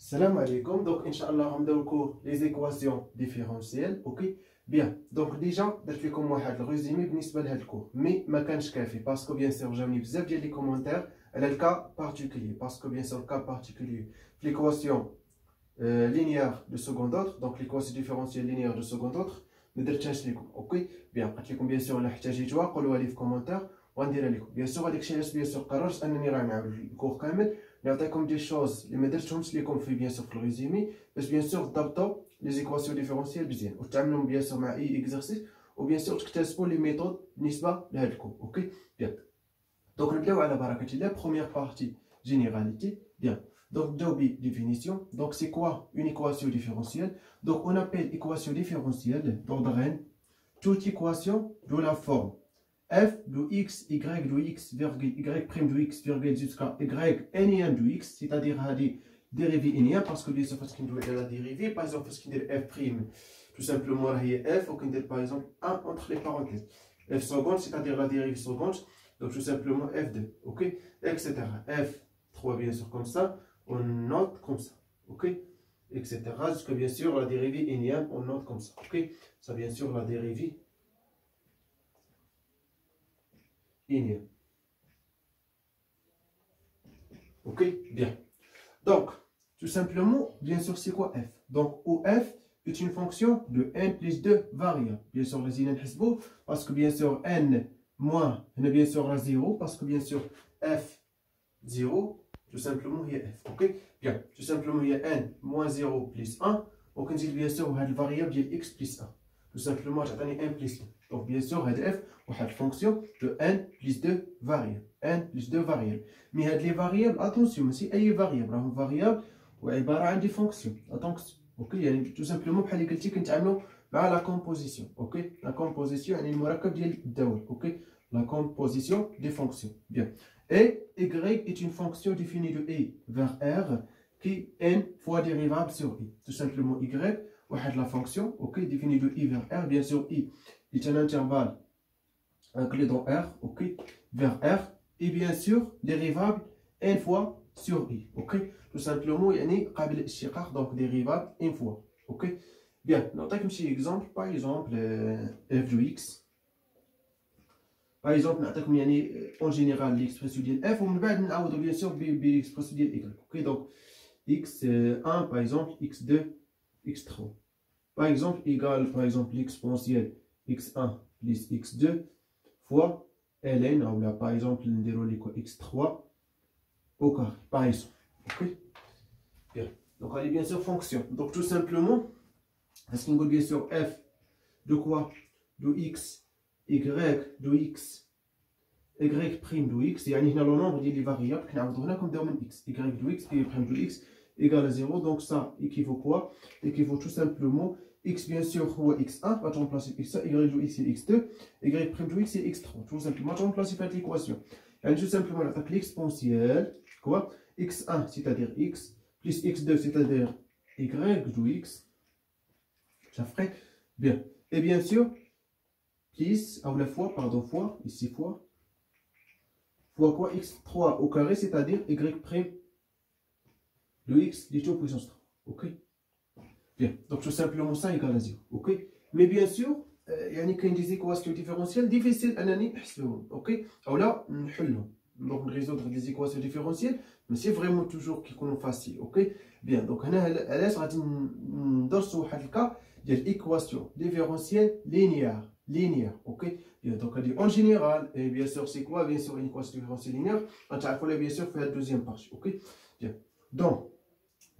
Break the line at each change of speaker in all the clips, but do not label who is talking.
Salam alaikum. Donc, Inch'Allah, on va cours les équations différentielles. Ok? Bien. Donc, déjà, je vais comme le résumé بالنسبة لهذا الcours. Mais ما كانش كافي parce que bien sûr, j'ai بزاف ديال les commentaires على le cas particulier. Parce que bien sûr, le cas particulier, l'équation linéaire de second ordre, donc l'équation différentielle linéaire de second ordre, ما درتهاش لكم. Ok? Bien. قلت لكم bien sûr الا احتاجيتوها قولوها لي في commentaire وغنديرها لكم. Bien sûr, هذاك الشيء علاش bien sûr قررت انني راه نعاود الكور كامل. نعطيكم دي شوز اللي ما درتهمش لكم في بيان سور في الريزومي باش بيان سور تضبطوا لي زيكواسيون ديفيرونسيال مزيان وتعاملوا بيان سور مع اي اكزرسيس وبيان سور تكتسبوا لي ميثود بالنسبه لهذا الكور. اوكي بيان. دونك نبداو على بركه الله. بروميير بارتي جينيراليتي. بيان. Donc, deux définition. Donc, c'est quoi une équation différentielle? Donc, on appelle équation différentielle d'ordre n toute équation de la forme f de x, y de x, virgule, y prime de x, virgule, jusqu'à y énième de x, c'est-à-dire des dérivés énième, parce que bien sûr, parce qu'il doit être la dérivée, par exemple, parce qu'il dit f prime, tout simplement, il y a f, ou qu'il dit par exemple 1 entre les parenthèses. F seconde, c'est-à-dire la dérivée seconde, donc tout simplement f2, ok, etc. f3, bien sûr, comme ça, on note comme ça, ok, etc. Jusqu'à bien sûr la dérivée énième, on note comme ça, ok, ça bien sûr la dérivée énième. Ok, bien. Donc, tout simplement, bien sûr, c'est quoi f? Donc, où f est une fonction de n plus 2 variables. Bien sûr, les n parce que bien sûr, n moins, bien sûr, la 0, parce que bien sûr, f 0, tout simplement, il y a f. Ok, bien. Tout simplement, il y a n moins 0 plus 1. Donc, on dit bien sûr, la variable, il y a x plus 1. Tout simplement, j'ai 1 plus 1. Donc, bien sûr, f, on a une fonction de n plus 2 variables. n plus 2 variables. Mais les variables, attention, si il y a variable, une variable, ou des fonctions. Attention. Ok, tout simplement, pour les critiques, la composition. Ok, la composition, elle est ok, la composition des fonctions. Bien. Et y est une fonction définie de i vers r qui n fois dérivable sur i. Tout simplement, y, on a la fonction, ok, définie de i vers r. Bien sûr, i est un intervalle inclus dans R, ok, vers R, et bien sûr, dérivable n fois sur i, ok, tout simplement, il y a donc dérivable n fois, ok, bien, on a un petit exemple, par exemple, f de x, par exemple, en général, l'expression de f, on va bien sûr l'expression de y, ok, donc, x1, par exemple, x2, x3, par exemple, égal, par exemple, l'exponentielle x1 plus x2 fois ln, ou là, par exemple, x3 au carré, par exemple. Ok? Bien. Donc, elle est bien sûr fonction. Donc, tout simplement, est-ce qu'on dit bien sûr f de quoi? De x, y de x, y prime de x, et il y a le nombre des variables qui ont comme domaine x, y de x, y prime de x égale à 0. Donc, ça équivaut quoi? Équivaut tout simplement x bien sûr ou x1, va remplacer x1, y de x c'est x2, y prime de x c'est x3. Tout simplement, je remplace cette équation. Et tout simplement, l'attaque l'exponentielle, quoi? x1 c'est-à-dire x, plus x2 c'est-à-dire y de x. Ça ferait bien. Et bien sûr, plus, à la fois, pardon, fois, ici fois quoi? x3 au carré, c'est-à-dire y prime de x du tout puissance 3. Ok? Bien, donc tout simplement ça égale à 0. Ok? Mais bien sûr, il y a des équations différentielles difficiles à نحسبهم. Ok? Ou là, نحلهم. Donc résoudre des équations différentielles, mais c'est vraiment toujours qui sont faciles. Ok? Bien, donc هنا علاش غادي ندرسوا واحد الكا ديال équation différentielle linéaire. Ok? Bien, donc en général, et bien sûr, c'est quoi? Bien sûr, une équation différentielle linéaire. On va bien sûr faire la deuxième partie. Ok? Bien. Donc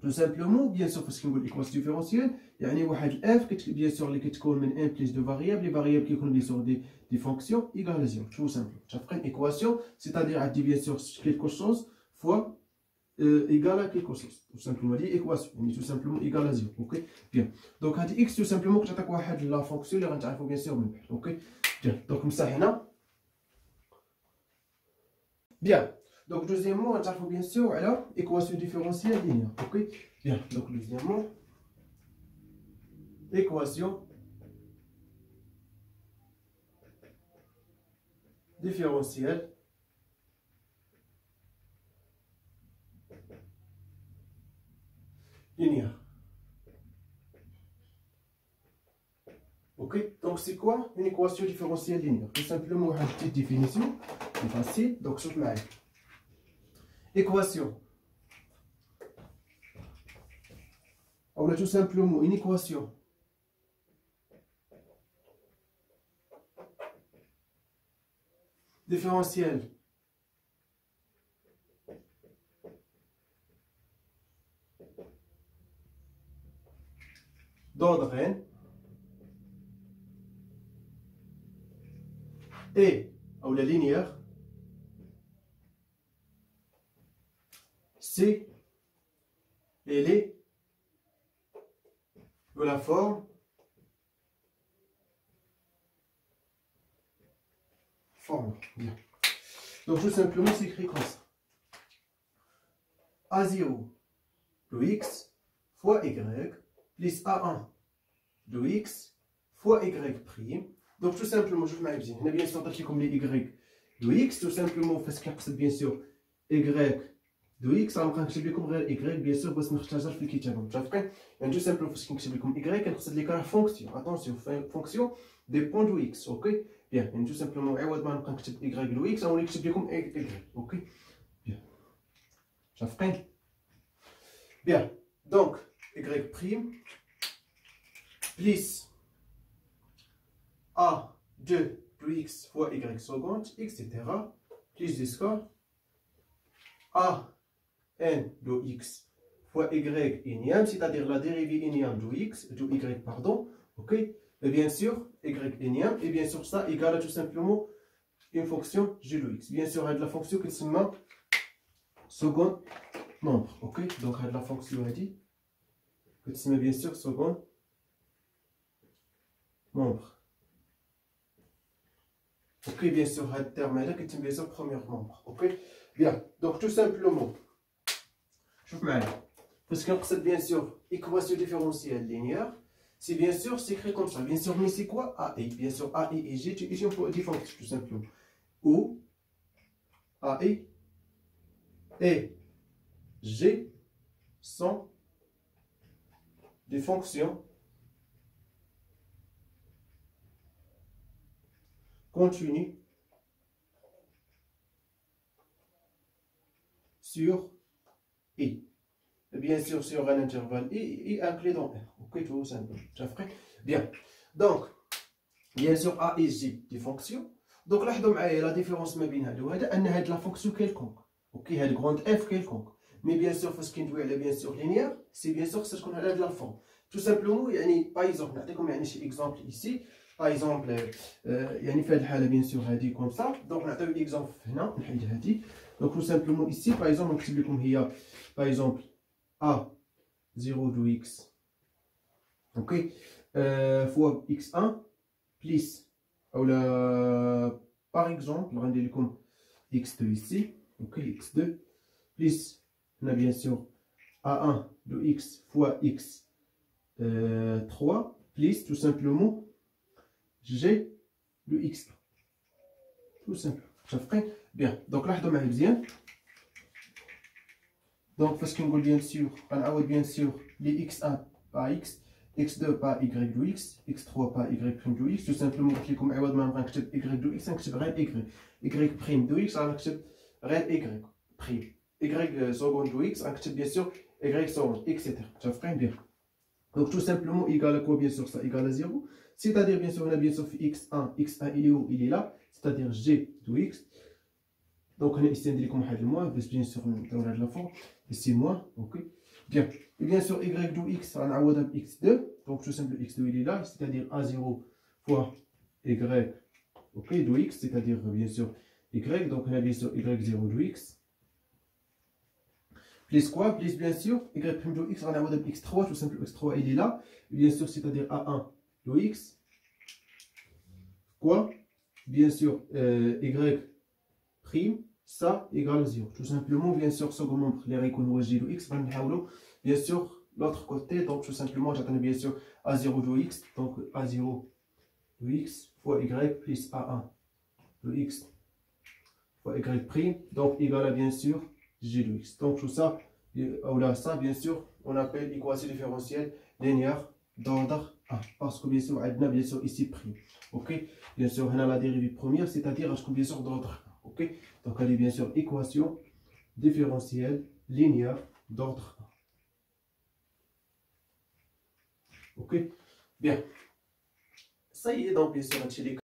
tout simplement, bien sûr, parce qu'on a l'équation différentielle, il y a une f qui bien sûr qui تكون من n plus de variables, les variables qui sont bien sûr des fonctions égales à 0, tout simplement. Ça fait une équation, c'est-à-dire à dire bien sûr quelque chose fois égal à quelque chose. Tout simplement, dit équation, on est tout simplement égal à 0, ok? Bien. Donc, à x tout simplement, que tu as la fonction, اللي غنتعرفوا bien sûr, ok? Bien. Donc, comme ça, هنا. Bien. Donc, deuxièmement, on a bien sûr alors équation différentielle linéaire. Ok? Bien. Donc, deuxièmement, équation différentielle linéaire. Ok, donc c'est quoi une équation différentielle linéaire? Tout simplement, une petite définition, c'est facile, donc je vais équation. On a tout simplement une équation différentielle d'ordre n et ou la linéaire C elle est de la forme bien. Donc tout simplement c'est écrit comme ça. A0 de x fois y plus A1 de x fois y prime. Donc tout simplement, je vais vous dire, bien sûr, comme les y de x, tout simplement, parce qu'il bien sûr y de x, on va نكتب لكم غير y bien sûr باش نختارها في الكتابة متفقين؟ يعني tout simplement فاش كنكتب لكم y كنقصد لك راه فونكسيون اتونسيون فونكسيون ديبون دو x اوكي بيان يعني tout simplement عوض ما نبقى نكتب y دو x غادي نكتب لكم y اوكي بيان متفقين؟ بيان دونك y prime plus A2 de x fois y seconde, etc. Plus du score A n de x fois y énième, c'est-à-dire la dérivée énième de x, de y, pardon. Ok. Et bien sûr, y énième, et bien sûr, ça égale à tout simplement une fonction g de x. Bien sûr, il y a de la fonction qui se met second nombre. Ok. Donc, il y a de la fonction qui se met bien sûr second nombre. Ok, bien sûr, ce terme-là qui est bien sûr premier nombre. Ok, bien. Donc, tout simplement, je vous mets parce qu'on c'est bien sûr équation différentielle linéaire. C'est bien sûr, c'est écrit comme ça. Bien sûr, mais c'est quoi A et bien sûr, A et G, ici on peut défendre tout simplement. Où A et G sont des fonctions continues sur I. Et bien sûr, sur un intervalle I et inclus dans R. Ok, tout simplement. Bien. Donc, bien sûr, A et G des fonctions. Donc, là, la différence ما بين هذا وهذا أن هذه la fonction quelconque. Ok, هذه grande F quelconque. Mais bien sûr, parce qu'il doit aller bien sûr linéaire, c'est bien sûr que c'est qu'on a de la forme. Tout simplement, par exemple, نعطيكم يعني شي exemple ici. Par exemple, يعني في هذه الحالة bien sûr هذه comme ça. Donc, نعطيو exemple هنا نحيد هذه. Donc, tout simplement ici, par exemple, نكتب لكم هي par exemple A0 de x, ok, fois x1 plus, ou là, par exemple, on va dire comme x2 ici, ok, x2 plus, on a bien sûr A1 de x fois x3 plus tout simplement g de x1. Tout simple. Ça fait bien. Donc là, je dois bien. Donc, parce qu'on veut bien sûr, on a bien sûr les x1 par x, x2 par y de x, x3 par y prime de x. Tout simplement, comme on va y de x, on va y prime de x, on va y prime. Y seconde de x, on va bien sûr y seconde, etc. Ça fait bien. Donc, tout simplement, égal à quoi bien sûr ça égale à 0. C'est-à-dire, bien sûr, on a bien sûr x1, x1 il est où? Il est là, c'est-à-dire g de x. Donc, on a ici un moins, bien sûr, on a de la forme. Ici, moins, ok. Bien. Et bien sûr, y de x, on a x2. Donc, tout simple, x2 il est là, c'est-à-dire a0 fois y, ok, de x, c'est-à-dire, bien sûr, y. Donc, on a bien sûr y0 de x. Plus quoi? Plus, bien sûr, y prime de x, on a x3, tout simple, x3 il est là. Bien sûr, c'est-à-dire a1 de x. Quoi? Bien sûr, y prime. Ça égale 0. Tout simplement, bien sûr, second membre, les règles g de x, bien sûr, l'autre côté, donc tout simplement, j'attends bien sûr a0 de x, donc a0 de x fois y plus a1 de x fois y prime, donc égal à bien sûr g de x. Donc tout ça, ou là, ça, bien sûr, on appelle équation différentielle linéaire d'ordre 1. Parce que bien sûr, on a bien sûr ici prime. Ok? Bien sûr, on a la dérivée première, c'est-à-dire bien sûr d'ordre 1. Ok? Donc, elle est bien sûr équation différentielle linéaire d'ordre 1. Ok? Bien. Ça y est, donc bien sûr,